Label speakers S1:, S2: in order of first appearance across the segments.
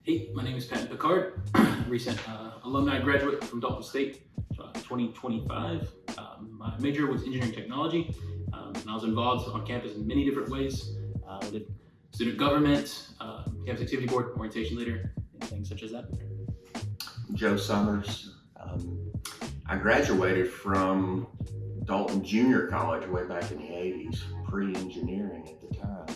S1: Hey, my name is Patton Pickard, recent alumni graduate from Dalton State, 2025. My major was engineering technology, and I was involved on campus in many different ways. I did student government, campus activity board, orientation leader, and things such as that.
S2: Joe Summers. I graduated from Dalton Junior College way back in the 80s, pre-engineering at the time.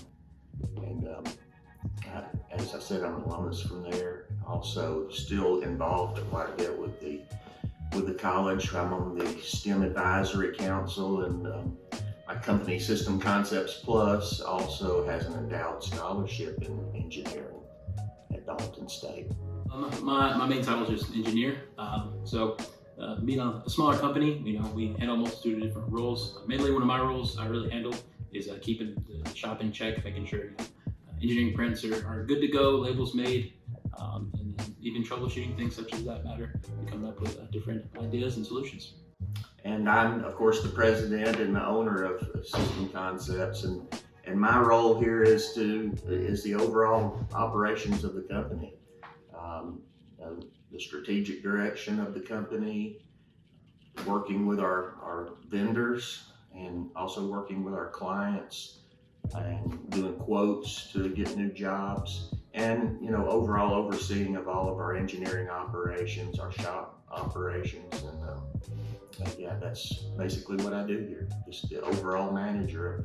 S2: And as I said, I'm an alumnus from there. Also still involved quite a bit with the college. I'm on the STEM Advisory Council, and my company System Concepts Plus also has an endowed scholarship in engineering at Dalton State.
S1: My main title is just engineer. Being a smaller company, we handle a multitude of different roles. Mainly one of my roles I really handle is keeping the shop in check, making sure engineering prints are good to go, labels made, and even troubleshooting things such as that matter, and coming up with different ideas and solutions.
S2: And I'm, of course, the president and the owner of System Concepts, and my role here is the overall operations of the company, the strategic direction of the company, working with our vendors, and also working with our clients, and doing quotes to get new jobs, and overall overseeing of all of our engineering operations, our shop operations, and yeah, that's basically what I do here. Just the overall manager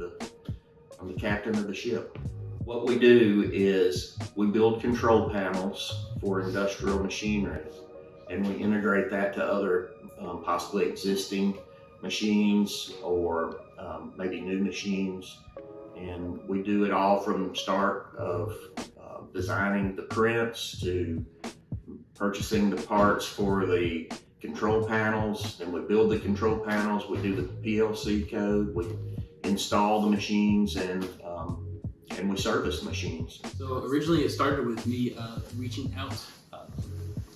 S2: I'm the captain of the ship. What we do is we build control panels for industrial machinery, and we integrate that to other possibly existing machines or maybe new machines. And we do it all from start of designing the prints to purchasing the parts for the control panels. Then we build the control panels, we do the PLC code, we install the machines, and we service machines.
S1: So originally it started with me reaching out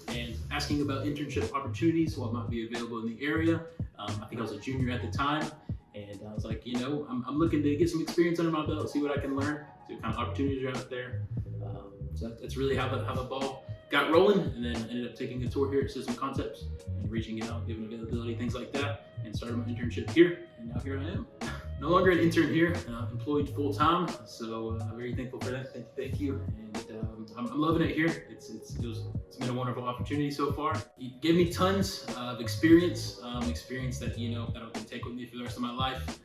S1: and asking about internship opportunities, what might be available in the area. I think I was a junior at the time, and I was like, I'm looking to get some experience under my belt, see what I can learn, see what kind of opportunities are out there. So that's really how the ball got rolling, and then ended up taking a tour here at System Concepts and reaching out, giving availability, things like that, and started my internship here, and now here I am. No longer an intern here, employed full time, so very thankful for that. Thank you, and I'm loving it here. It's been a wonderful opportunity so far. It gave me tons of experience that that I can take with me for the rest of my life.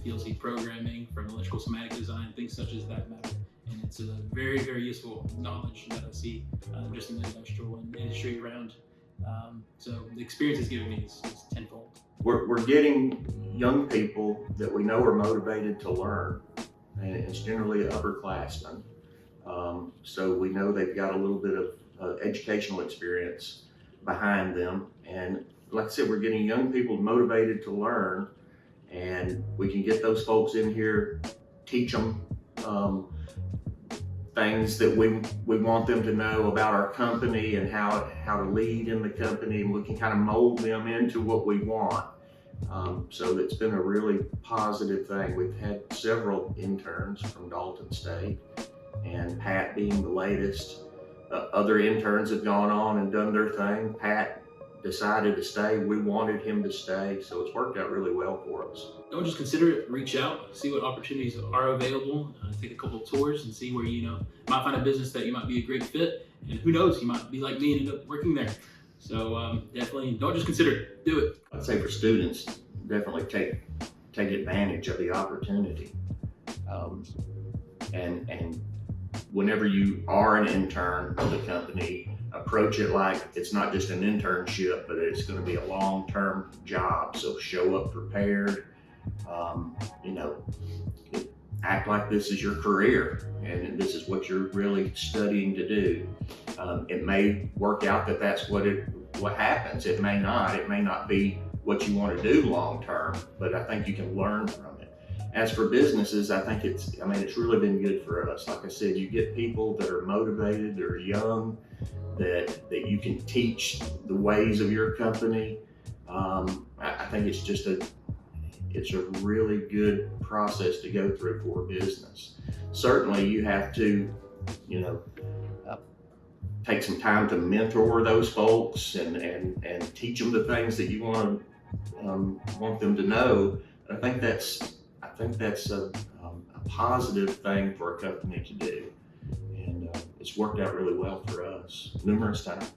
S1: PLC programming, from electrical schematic design, things such as that matter. And it's a very, very useful knowledge that I see just in the industrial and industry around. So the experience it's given me is tenfold.
S2: We're getting young people that we know are motivated to learn, and it's generally upperclassmen. So we know they've got a little bit of educational experience behind them. And like I said, we're getting young people motivated to learn, and we can get those folks in here, teach them things that we want them to know about our company and how to lead in the company, and we can kind of mold them into what we want. So it's been a really positive thing. We've had several interns from Dalton State, and Pat being the latest. Other interns have gone on and done their thing. Pat decided to stay. We wanted him to stay, so it's worked out really well for us.
S1: Don't just consider it, reach out, see what opportunities are available, take a couple of tours and see where might find a business that you might be a great fit, and who knows, you might be like me and end up working there. So definitely don't just consider it, do it.
S2: I'd say for students, definitely take advantage of the opportunity. And whenever you are an intern of the company, approach it like it's not just an internship, but it's going to be a long-term job. So show up prepared. Act like this is your career and this is what you're really studying to do. It may work out that that's what happens. It may not. It may not be what you want to do long-term, but I think you can learn from it. As for businesses, I think it's really been good for us. Like I said, you get people that are motivated, that are young, that you can teach the ways of your company. I think it's a really good process to go through for a business. Certainly you have to, take some time to mentor those folks and teach them the things that you want them to know. I think that's a positive thing for a company to do, and it's worked out really well for us numerous times.